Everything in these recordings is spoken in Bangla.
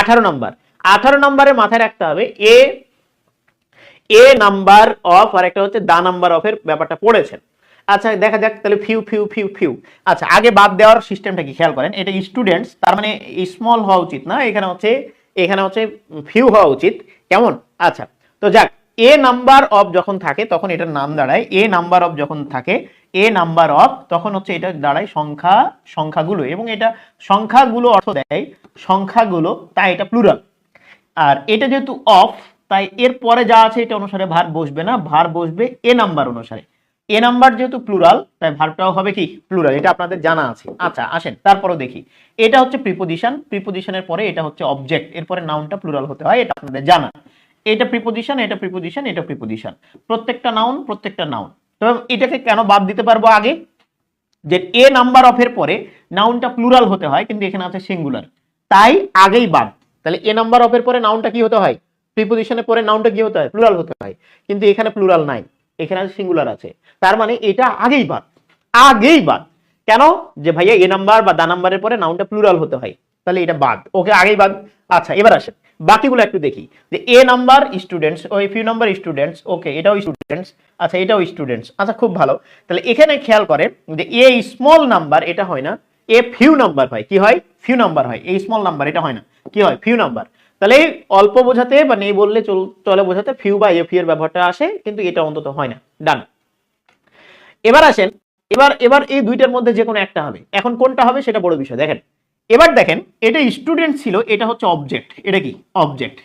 18 নাম্বার। 18 নাম্বারে মাথায় রাখতে হবে এ নাম্বার অফ আর একটা হচ্ছে দা নাম্বার অফ এর ব্যাপারটা পড়েছেন। আচ্ছা দেখা যাক তাহলে ফিউ ফিউ ফিউ ফিউ। আচ্ছা আগে বাদ দেওয়ার সিস্টেমটা কি খেয়াল করেন, এটা স্টুডেন্টস তার মানে স্মল হওয়া উচিত না, এখানে হচ্ছে ফিউ হওয়া উচিত, কেমন? আচ্ছা তো যাক, এ নাম্বার অফ যখন থাকে তখন এটার নাম দাঁড়ায় এ নাম্বার অফ, যখন থাকে এ নাম্বার অফ তখন হচ্ছে এটা দাঁড়ায় সংখ্যাগুলো, এবং এটা সংখ্যাগুলো অর্থ দেয় সংখ্যাগুলো, তাই এটা প্লুরাল। আর এটা যেহেতু অফ তাই এর পরে যা আছে এটা অনুসারে ভার বসবে না, ভার বসবে এ নাম্বার অনুসারে। এ নাম্বার যেহেতু প্লুরাল তাই ভার্বটাও হবে কি প্লুরাল, এটা আপনাদের জানা আছে। আচ্ছা আসেন তারপরেও দেখি, এটা হচ্ছে প্রিপোজিশন, প্রিপোজিশনের পরে এটা হচ্ছে অবজেক্ট, এরপরে নাউনটা প্লুরাল হতে হয়, এটা আপনাদের জানা। এটা প্রিপোজিশন, এটা প্রিপোজিশন, এটা প্রিপোজিশন, প্রত্যেকটা নাউন প্রত্যেকটা নাউন। তবে এটাকে কেন বাদ দিতে পারবো আগে, যে এ নাম্বার অফ এর পরে নাউনটা প্লুরাল হতে হয় কিন্তু এখানে আছে সিঙ্গুলার, তাই আগেই বাদ। তাহলে এ নাম্বার অফ এর পরে নাউনটা কি হতে হয়, প্রিপোজিশনের পরে নাউনটা কি হতে হয়, প্লুরাল হতে হয়, কিন্তু এখানে প্লুরাল নাই, এখানে সিঙ্গুলার আছে, তার মানে এটা আগেই বাদ, আগেই বাদ। কেন, যে ভাইয়া এ নাম্বার বা দা নাম্বারের পরে নাউনটা প্লুরাল হতে হয়, তাহলে এটা বাদ, ওকে আগেই বাদ। আচ্ছা এবার আসেন বাকিগুলো একটু দেখি, যে এ নাম্বার স্টুডেন্টস, ওই ফিউ নাম্বার স্টুডেন্টস, ওকে এটাও স্টুডেন্টস, আচ্ছা এটাও স্টুডেন্টস, আচ্ছা খুব ভালো। তাহলে এখানে খেয়াল করেন যে এ স্মল নাম্বার এটা হয় না, এ ফিউ নাম্বার হয়, কি হয় ফিউ নাম্বার হয়, এই স্মল নাম্বার এটা হয় না, কি হয় ফিউ নাম্বার। তাহলে অল্প বোঝাতে বা নেই বললে চলে বোঝাতে ফিউ বা এ ফিউ এর ব্যবহারটা আসে, কিন্তু এটা অন্তত হয় না। ডান। এবার আসেন, এবার এই দুইটার মধ্যে যে কোনো একটা হবে, এখন কোনটা হবে সেটা বড় বিষয়। দেখেন এবার দেখেন, এটা স্টুডেন্ট ছিল, এটা হচ্ছে অবজেক্ট, এটা কি অবজেক্ট।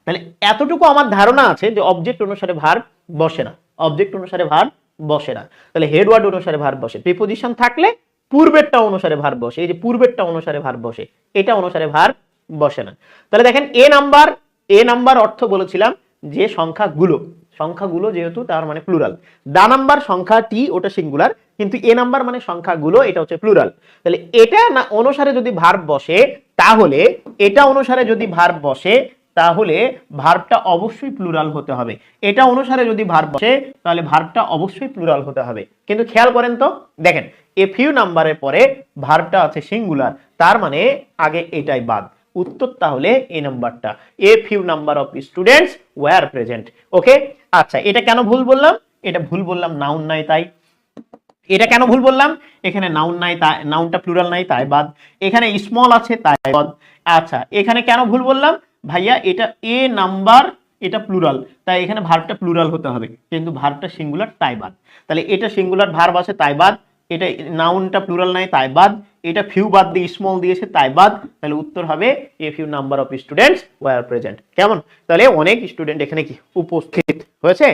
তাহলে এতটুকু আমার ধারণা আছে যে অবজেক্ট অনুসারে ভার্ব বসে না, অবজেক্ট অনুসারে ভার্ব বসে না, তাহলে হেড ওয়ার্ড অনুসারে ভার্ব বসে। প্রিপোজিশন থাকলে পূর্বেরটা অনুসারে ভার্ব বসে, এই যে পূর্বেরটা অনুসারে ভার্ব বসে, এটা অনুসারে ভার্ব বসে না। তাহলে দেখেন এ নাম্বার অর্থ বলেছিলাম যে সংখ্যাগুলো যেহেতু তার মানে প্লুরাল, দা নাম্বার সংখ্যাটি ওটা সিঙ্গুলার, কিন্তু এ নাম্বার মানে সংখ্যাগুলো এটা হচ্ছে প্লুরাল। তাহলে এটা না অনুসারে যদি ভার্ব বসে, তাহলে এটা অনুসারে যদি ভার্ব বসে তাহলে ভার্বটা অবশ্যই প্লুরাল হতে হবে, এটা অনুসারে যদি ভার্ব বসে তাহলে ভার্বটা অবশ্যই প্লুরাল হতে হবে। কিন্তু খেয়াল করেন তো, দেখেন এ ফিউ নাম্বারের পরে ভার্বটা আছে সিঙ্গুলার, তার মানে আগে এটাই বাদ, উত্তর তাহলে এই নাম্বারটা, a few number of students were present. Okay আচ্ছা এটা কেন ভুল বললাম, এটা ভুল বললাম নাউন নাই তাই। এটা কেন ভুল বললাম, এখানে নাউন নাই তাই, নাউনটা প্লুরাল নাই তাই বাদ, এখানে স্মল আছে তাই বাদ। আচ্ছা এখানে কেন ভুল বললাম, ভাইয়া এটা এ নাম্বার এটা প্লুরাল, তাই এখানে ভার্বটা প্লুরাল হতে হবে, কিন্তু ভার্বটা সিঙ্গুলার তাই বাদ। তাহলে এটা সিঙ্গুলার ভার্ব আছে তাই বাদ, এটা নাউনটা প্লুরাল নাই তাই বাদ, এটা ফিউ বাদ দিয়ে স্মল দিয়েছে তাই বাদ। তাহলে উত্তর হবে a few number of students were present. কেমন, তাহলে অনেক স্টুডেন্ট এখানে কি উপস্থিত হয়েছে।